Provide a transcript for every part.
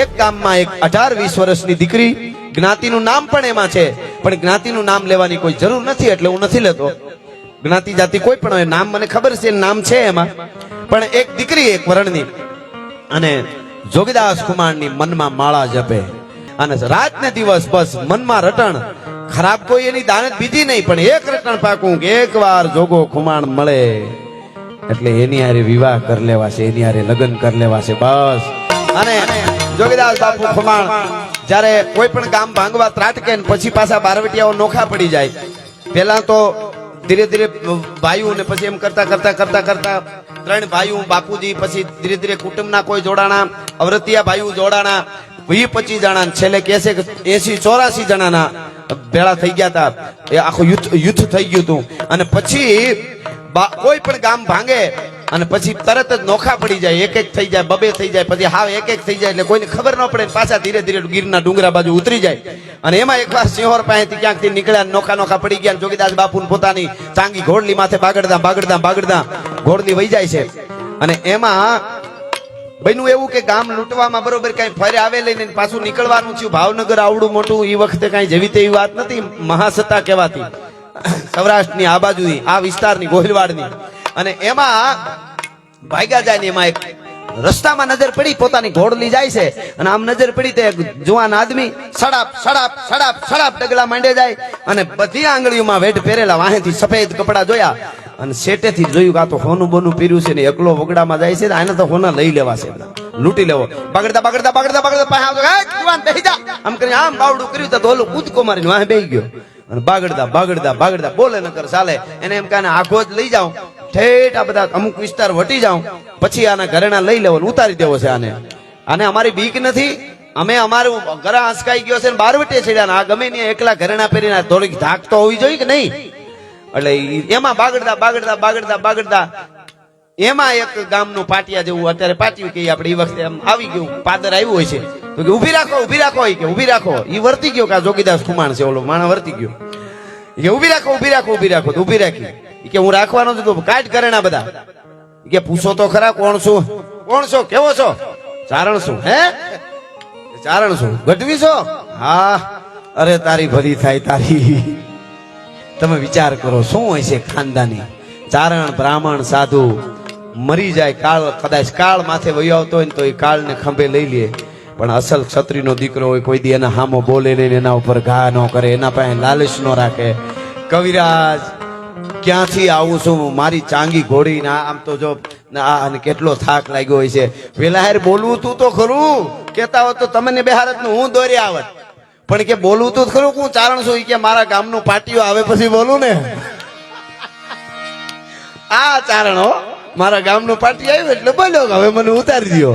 એક ગામમાં એક 18-20 વર્ષની દીકરી, જ્ઞાતિનું નામ પણ એમાં છે, પણ જ્ઞાતિનું નામ લેવાની કોઈ જરૂર નથી એટલે હું નથી લેતો. જ્ઞાતિ જાતિ કોઈ પણ હોય, નામ મને ખબર છે, નામ છે એમાં. પણ એક દીકરી એક વરણની, અને જોગીદાસ ખુમાણની મનમાં માળા જપે, અને રાત ને દિવસ બસ મનમાં રટણ. ખરાબ કોઈ એની દાનત બીજી નહીં, પણ એક રટણ પાકું કે એક વાર જોગો ખુમાણ મળે એટલે એની હારે વિવાહ કરી લેવા છે, એની હારે લગ્ન કરી લેવા છે બસ. અને જોગીદાસ બાપુ ખુમાણ જ્યારે કોઈ પણ ગામ ભાંગવા ત્રાટકે ને પછી પાછા બારવટિયાઓ નોખા પડી જાય. પેલા તો ધીરે ધીરે ભાઈઓ ને પછી એમ કરતા કરતા કરતા કરતા 3 ભાઈઓ બાપુજી, પછી ધીરે ધીરે કુટુંબના કોઈ જોડાણા, અવરતિયા ભાઈઓ જોડાણા, 20-25 જણા, છેલ્લે કહે છે કે 80-84 જણાના ભેળા થઈ ગયા હતા. એ આખું યુદ્ધ થઈ ગયું હતું. અને પછી કોઈ પણ ગામ ભાંગે અને પછી તરત જ નોખા પડી જાય, એક એક થઈ જાય, બબે થઈ જાય, પછી હાવ એક એક થઈ જાય એટલે કોઈને ખબર ન પડે. પાછા ધીરે ધીરે ગીરના ડુંગરા બાજુ ઉતરી જાય. અને એમાં એકવાર સિંહોર પાસેથી ક્યાંકથી નીકળ્યા, નોખા નોખા પડી ગયા. જોગીદાસ બાપુને પોતાની ચાંગી ઘોડલી માથે બાગડતા બાગડતા બાગડતા ઘોડલી વહી જાય છે. અને એમાં બન્યું એવું કે ગામ લૂંટવામાં બરોબર કઈ ફરે આવે લઈને પાછું નીકળવાનું થયું. ભાવનગર આવડું મોટું એ વખતે કઈ જેવી તેવી વાત નથી, મહાસત્તા કહેવાતી સૌરાષ્ટ્રની આ બાજુની, આ વિસ્તારની, ગોહિલવાડની. અને એમાં ભાગ્યા જાય ને એમાં એક રસ્તામાં નજર પડી, પોતાની ઘોડલી જાય છે અને આમ નજર પડી તે જુવાન આદમી સડાપ સડાપ સડાપ સડાપ ડગલા માંડે જાય. અને બધી આંગળીઓમાં વેઢ પહેરેલા, વાહેથી સફેદ કપડા જોયા અને શેટેથી જોયું કે આ તો હોનું બોનું પીર્યું છે ને એકલો વગડામાં જાય છે, આને તો હોના લઈ લેવા છે, લૂંટી લેવો. બગડતા બગડતા બગડતા બગડતા પાસે આવતો, જુવાન બેહી જા, આમ કરીને આમ બાવડું કર્યું તો ઓલો કૂદકો મારીને વાહે બેહી ગયો. અને બાગડતા બાગડતા બાગડતા બોલે નકર ચાલે, એને એમ કાને આખો જ લઈ જાઉં, ઠેઠ આ બધા અમુક વિસ્તાર વટી જાઉં, પછી આના ઘરેણા લઈ લેવો, ઉતારી દેવો છે. આને અમારી બીક નથી, અમે અમારું ઘરા આંસકાઈ ગયો છે ને બારવટે છેડ્યા, આ ગમે ને એકલા ઘરેણા પહેરીને થોડીક ધાક તો હોવી જોઈએ કે નહીં. એટલે એમાં બાગડતા બાગડતા બાગડતા બાગડતા એમાં એક ગામનું પાટિયા જેવું, અત્યારે પાટિયું કે આપણે એ વખતે આમ આવી ગયું, પાદર આવ્યું હોય છે તો કે ઉભી રાખો ઉભી રાખો, કે ઉભી રાખો. એ વર્તી ગયો કે જોગીદાસ ખુમાણ છે, ઓલો માણસ વર્તી ગયો કે ઉભી રાખો ઉભી રાખો ઉભી રાખો. તો ઉભી રાખી કે હું રાખવાનો છું, તો કાઢ ઘરેણા બધા. કે પૂછો તો ખરા કોણ છું, કોણ છો, કેવો છો, ચારણ છું, હે ચારણ છું, ગઢવી છો, હા. અરે તારી ભરી થાય તારી. તમે વિચાર કરો શું હોય છે ખાનદાની. ચારણ બ્રાહ્મણ સાધુ મરી જાય, કાળ કદાચ કાળ માથે વયો આવતો હોય ને તો એ કાળ ને ખંભે લઈ લે, પણ અસલ ક્ષત્રિયનો દીકરો હોય કોઈ દી એના હામો બોલે નહીં, એના ઉપર ઘા ન કરે, એના પાસે લાલચ ન રાખે. કવિરાજ ક્યાંથી આવું છું, મારી ચાંગી ઘોડી ના આમ તો જો અને કેટલો થાક લાગ્યો હોય છે. પેલા યાર બોલવું તું તો ખરું, કેતા હોત તો તમને બેહારત નું હું દોરી આવત, પણ કે બોલવું તો ખરું હું ચારણ છું, કે મારા ગામનું પાટિયું આવે પછી બોલું ને. આ ચારણો મારા ગામનું પાટિયું આવ્યું એટલે બોલ્યો, હવે મને ઉતારી દો.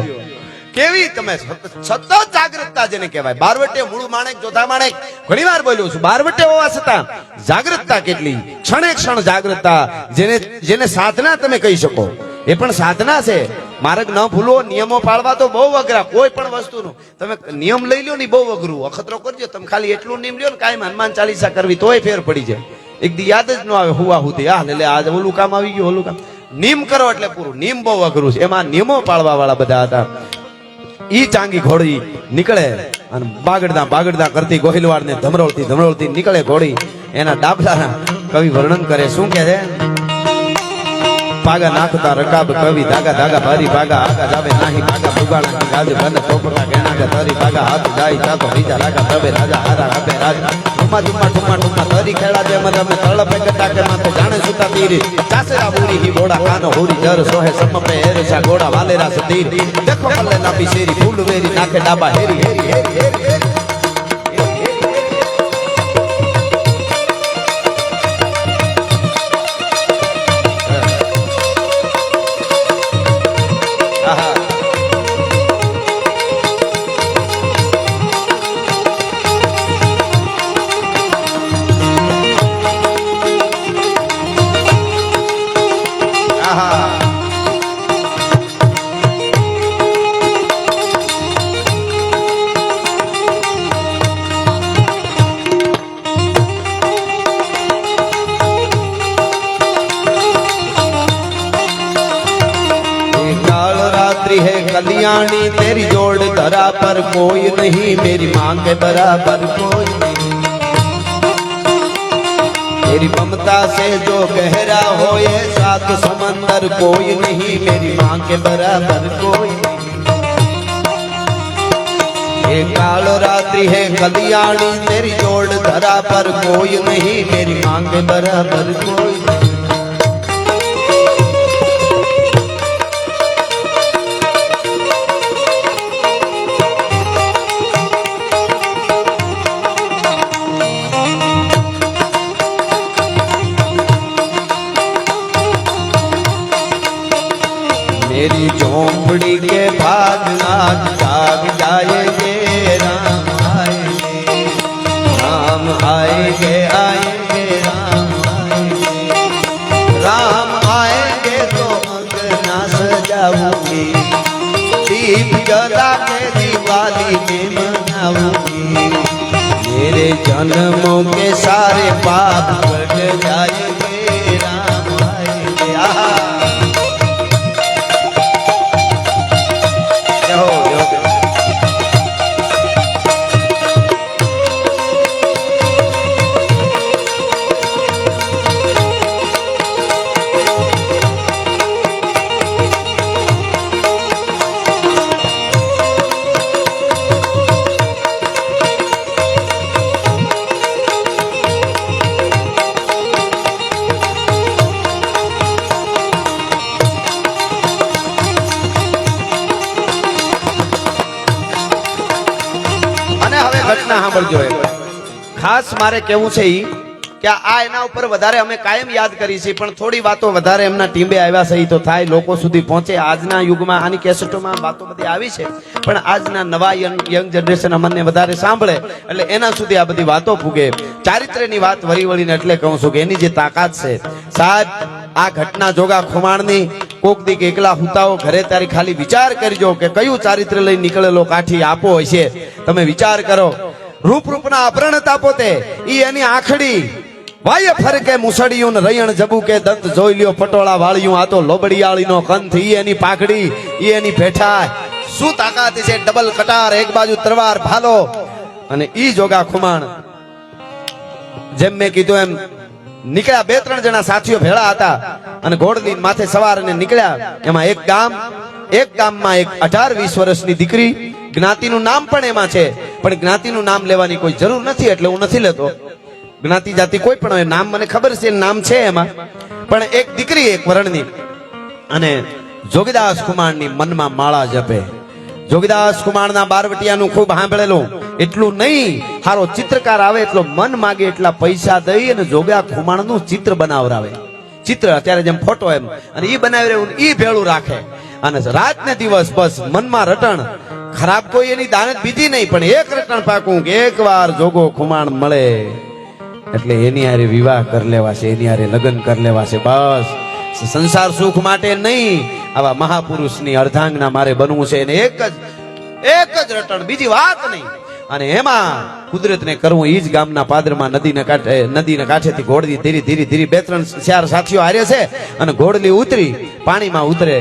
કેવી તમે સતત જાગૃતતા જેને કહેવાય. બારવટે મૂળ માણેક જોધા માણેક ઘણી વાર બોલ્યો છું. બારવટે હોવા છતાં જાગૃતતા કેટલી, ક્ષણે ક્ષણ જાગૃતતા, જેને સાધના તમે કહી શકો, એ પણ સાધના છે. માર્ગ ન ભૂલો, નિયમો પાળવા તો બહુ અઘરા. કોઈ પણ વસ્તુનું તમે નિયમ લઈ લો ને બહુ અઘરું, અખતરો કરજો તમે. ખાલી એટલું નિયમ લ્યો ને, કાયમ હનુમાન ચાલીસા કરવી તોય ફેર પડી જાય. એક દી યાદ જ ન આવે હુવા હુતી, હા એટલે આજે ઓલું કામ આવી ગયું, ઓલું કામ. નિયમ કરો એટલે પૂરું. નિયમ બહુ અઘરું છે, એમાં નિયમો પાળવા વાળા બધા હતા. ઈ ચાંગી ઘોડી નીકળે અને બાગડતા બાગડતા કરતી ગોહિલવાડ ને ધમરોળતી ધમરોળતી નીકળે ઘોડી. એના ડાબલાના કવિ વર્ણન કરે, શું કે છે? પાગા નાખતા રકાબ કવિ ધાગા ધાગા ભારી ભાગા આગા જાવે નાહી ભાગા બુગાડા ગાજ બંધ ટોપકા ગેણા કે તરી ભાગા હાથ જાય તાતો બીજા રાગા તબે રાજા હારા આપે રાજા ટુમા ટુમા ટુમા ટુમા તરી ખેડા દે મત અમે તળ પે ગટા કે માથે જાણે સુતા તીરી ચાસરા બુરી હી બોડા કાનો હોરી જર સોહે સમ પે હેરસા ગોડા વાલેરા સતીર દેખો કલ્લે નાપી શેરી ફૂલ વેરી નાખે ડાબા હેરી હેરી હેરી હેરી. कल्याणी तेरी जोड़ धरा पर कोई नहीं, मेरी माँ के बराबर कोई नहीं। तेरी ममता से जो गहरा हो ये सात समंदर कोई नहीं, मेरी माँ के बराबर कोई नहीं। ये काल रात्रि है कल्याणी तेरी जोड़ धरा पर कोई नहीं, मेरी माँ के बराबर कोई नहीं। मेरी झोंपड़ी के भाग आज जाग जाएंगे, राम आएंगे, राम आएंगे, आएंगे राम आएंगे। राम आएंगे तो अंगना सजाऊंगी, दीप जला के दिवाली में मनाऊंगी। मेरे जन्मों के सारे पाप कट जाएंगे, राम आएंगे। आहा ઘટના સાંભળજો ખાસ મારે કેવું છે ઈ કે આ એના ઉપર વધારે અમે કાયમ યાદ કરી છે, પણ થોડી વાતો વધારે એમના ટીમે આવ્યા છે તો થાય, લોકો સુધી પહોંચે. આજના યુગમાં આની કેસેટોમાં વાતો બધી આવી છે, પણ આજના નવા યંગ જનરેશન અમને વધારે સાંભળે એટલે એના સુધી આ બધી વાતો પૂગે. ચારિત્ર્યની વાત વળી વળીને એટલે કહું છું કે એની જે તાકાત છે સાહેબ, આ ઘટના જોગા ખુમાણની કોક દીક એકલા હુતાઓ ઘરે ત્યારે ખાલી વિચાર કરજો કે કયું ચારિત્ર્ય લઈ નીકળેલો કાઠી આપો હશે. તમે વિચાર કરો, રૂપ રૂપના અભરણ હતા પોતે, ઈ એની આખડી વાય ફરકે મુસડિયું ને રયણ જબુ કે દંત જોઈ લ્યો પટોળા વાળ્યું, આ તો લોબડિયાળીનો કંથ, ઈ એની પાઘડી, ઈ એની ભેઠા, શું તાકાત છે, ડબલ કટાર, એક બાજુ તરવાર ભાલો. અને ઈ જોગા ખુમાણ જેમ મેં કીધું એમ નીકળ્યા, 2-3 જણા સાથીઓ ભેળા હતા અને ઘોડની માથે સવાર અને નીકળ્યા. એમાં એક ગામમાં એક 18-20 વર્ષની દીકરી, જ્ઞાતિનું નામ પણ એમાં છે, પણ જ્ઞાતિનું નામ લેવાની કોઈ જરૂર નથી એટલે હું નથી લેતો. જ્ઞાતિ જાતિ કોઈ પણ હોય, નામ મને ખબર છે નામ છે એમાં, પણ એક દીકરી એક વર્ણની અને જોગીદાસ ખુમાણની મનમાં માળા જપે. જોગીદાસ ખુમાણના બારવટિયાનું ખૂબ સાંભળેલું, એટલું નહીં હારો ચિત્રકાર આવે એટલો મન માગે એટલા પૈસા દઈ અને જોગા ખુમાણનું ચિત્ર બનાવરાવે. ચિત્ર અત્યારે જેમ ફોટો એમ, અને ઈ બનાવી રહ્યું ઈ ભેળું રાખે અને રાત ને દિવસ બસ મનમાં રટણ. ખરાબ કોઈ એની દાનત બીજી નહીં, પણ એક રટણ પાકું કે એક વાર જોગો ખુમાણ મળે એટલે એની હારે વિવાહ કરી લેવા છે, એની હારે લગ્ન કરી લેવા છે. બસ સંસાર સુખ માટે નહીં, આવા મહાપુરુષની અર્ધાંગના મારે બનવું છે, અને એક જ રટણ, બીજી વાત નહીં. અને એમાં કુદરતને કરવું ઈ જ ગામના પાદરમાં નદીના કાંઠેથી ઘોડલી ધીરે 2-3-4 સાથીઓ હારે છે અને ઘોડલી ઉતરી પાણીમાં ઉતરે.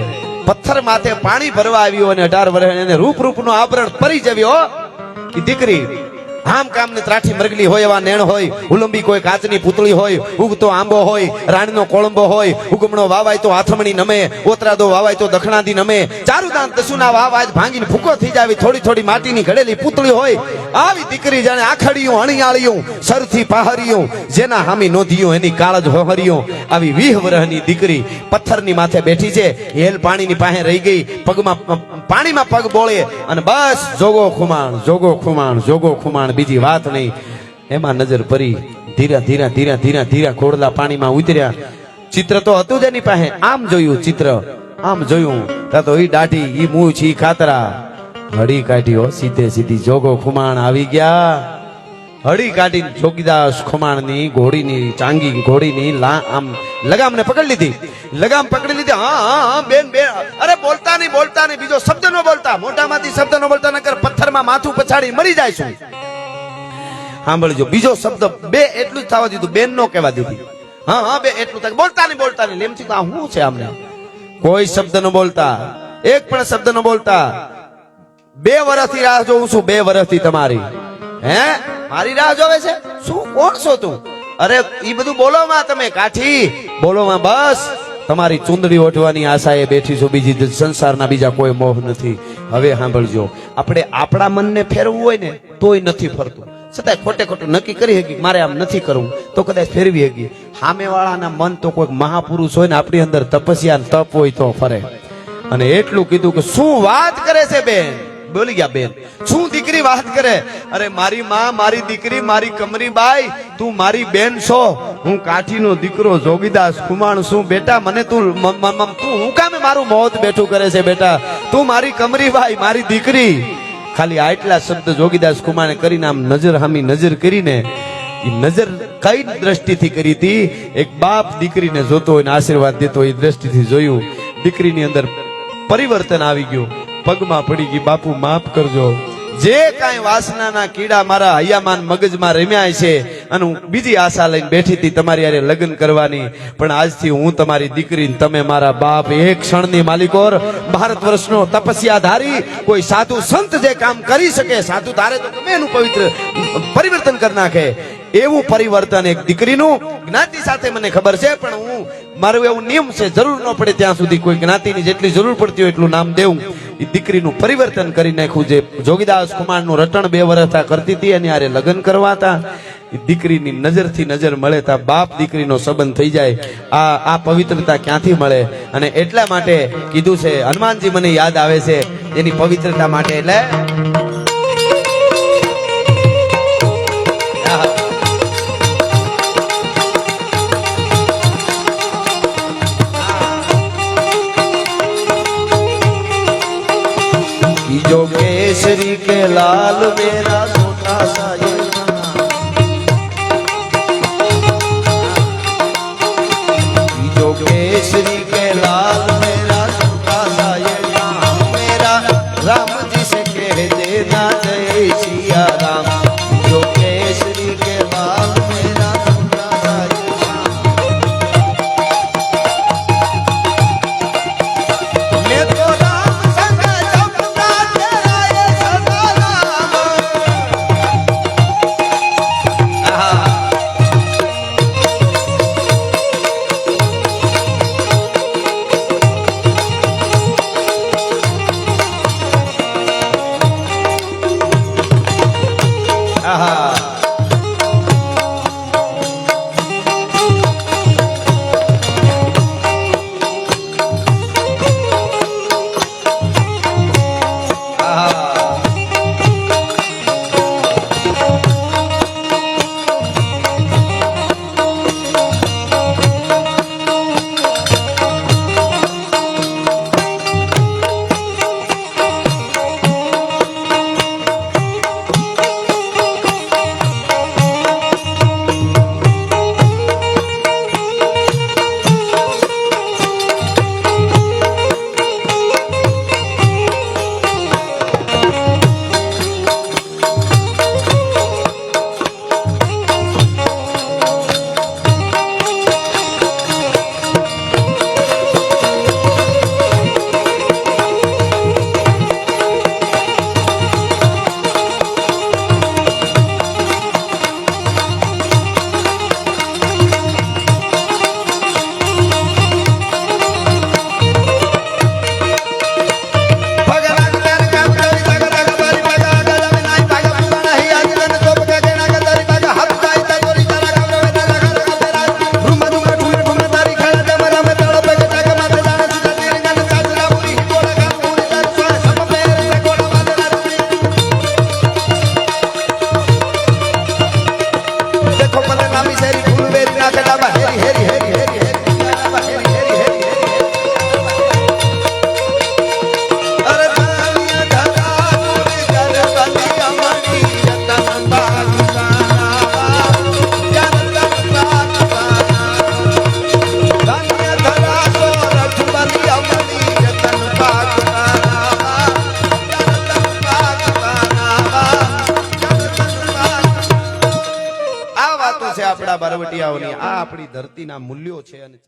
પથ્થર માથે પાણી ભરવા આવ્યું અને 18 વર્ષ એને રૂપનું આભરણ પરી જવ્યો. ઈ દીકરી આમ કામને ત્રાઠી મરગલી હોય, એવા નેણ હોય, ઉલંબી કોઈ કાચની પૂતળી હોય, ઉગતો આંબો હોય, રાણીનો કોળંબો હોય, ઉગમણો વાવાય તો હાથમણી નમે, ઓતરાદો વાવાય તો દખણાદી નમે, ચારુદાન દસુના વાવાય ભાંગીને ફૂકો થઈ જાય, થોડી માટીની ઘડેલી પૂતળી હોય. આવી દીકરી જાણે આખડિયું અણિયાળિયું સરથી પહારિયું, જેના હામી નોંધિયું એની કાળજ હોહરિયું. આવી 20 વર્ષની દીકરી પથ્થરની માથે બેઠી છે, હેલ પાણીની પાસે રહી ગઈ, પગમાં પાણીમાં પગ બોળે અને બસ જોગો ખુમાણ, બીજી વાત નહીં. એમાં નજર પડી, ધીરા ઘોડલા પાણીમાં ઉતર્યા. ચિત્ર તો હતું જ એની પાસે, આમ જોયું ચિત્ર, આમ જોયું તો ઈ દાઢી, ઈ મૂછ, ઈ ખાતરા, હળી કાઢી સીધી જોગો ખુમાણ આવી ગયા. હળી કાઢી જોગીદાસ ખુમાણની ઘોડીની ચાંગી ઘોડીની આમ લગામને પકડી લીધી. હા બેન, અરે બોલતા નહીં, બીજો શબ્દ ન બોલતા, મોઢામાંથી શબ્દ ન બોલતા, નકર પથ્થરમાં માથું પછાડી મરી જાય છું. સાંભળજો, બીજો શબ્દ બે એટલું જ થવા દીધું, બેન નો કહેવા દીધી. હા બે એટલું થાય, બોલતા નહીં એમ થી શું છે આમને, કોઈ શબ્દ ન બોલતા. એક પણ શબ્દ ન બોલતા. 2 વર્ષથી રાહ જોઉં છું, 2 વર્ષથી તમારી. હે મારી રાહ જોવે છે? શું કોણ છો તું? અરે ઈ બધું બોલો માં, તમે કાઠી બોલો માં. બસ તમારી ચુંદડી ઓઢવાની આશાએ બેઠી છું, બીજી સંસારના બીજા કોઈ મોહ નથી. હવે સાંભળજો, આપણે આપણા મનને ફેરવવું હોય ને તોય નથી ફરતું. છતાંય ખોટે ખોટું નક્કી કરી શકી મારે આમ નથી કરવું તો કદાચ ફેરવી શકી. સામેવાળાના મન તો કોઈક મહાપુરુષ હોય ને આપણી અંદર તપસ્યા તપ હોય તો ફરે. અને એટલું કીધું કે શું વાત કરે છે બેન? બોલી ગયા બેન, શું દીકરી વાત કરે? અરે મારી માં, મારી દીકરી, મારી કમરી બાઈ, તું મારી બેન છો. હું કાઠીનો દીકરો જોગીદાસ કુમાણ છું. બેટા મને તું હું કામે મારું મોત બેઠું કરે છે? બેટા તું મારી કમરી બાઈ, મારી દીકરી. ખાલી આટલા શબ્દ જોગીદાસ કુમારે કરીને આમ નજર હામી નજર કરીને, એ નજર કઈ દ્રષ્ટિથી કરી હતી? એક બાપ દીકરીને જોતો હોય ને આશીર્વાદ દેતો હોય એ દ્રષ્ટિથી જોયું. દીકરીની અંદર પરિવર્તન આવી ગયું. પગમાં પડી ગઈ, બાપુ માફ કરજો. જે કાંઈ વાસનાના કીડા મારા હૈયામાન મગજમાં રમ્યા છે અને હું બીજી આશા લઈને બેઠી હતી તમારી હારે લગ્ન કરવાની, પણ આજથી હું તમારી દીકરી, તમે મારા બાપ. એક ક્ષણની માલિકોર, ભારત વર્ષનો તપસ્યા ધારી કોઈ સાધુ સંત જે કામ કરી શકે, સાધુ ધારે તો ગમે એનું પવિત્ર પરિવર્તન કરી નાખે. એવું પરિવર્તન એક દીકરીનું જ્ઞાતિ સાથે મને ખબર છે, પણ હું મારું એવું નિયમ છે, જરૂર ન પડે ત્યાં સુધી કોઈ જ્ઞાતિની જેટલી જરૂર પડતી હોય એટલું નામ દેવું. એ દીકરીનું પરિવર્તન કરી નાખ્યું. જે જોગીદાસ કુમારનું રટણ 2 વર્ષ કરતી હતી અને આરે લગ્ન કરવા હતા, એ દીકરીની નજરથી નજર મળે તા બાપ દીકરીનો સંબંધ થઈ જાય. આ પવિત્રતા ક્યાંથી મળે? અને એટલા માટે કીધું છે, હનુમાનજી મને યાદ આવે છે એની પવિત્રતા માટે. એટલે जो केसरी के लाल मेरा छोटा सा ये जो केसरी के लाल मेरा छोटा सा ये नाम, मेरा राम जी से कह देना जय सिया राम. जो केसरी के लाल मेरा छोटा सा ये नाम, मैं तो આપણા બરવટિયાઓની, આ આપણી ધરતીના મૂલ્યો છે. અને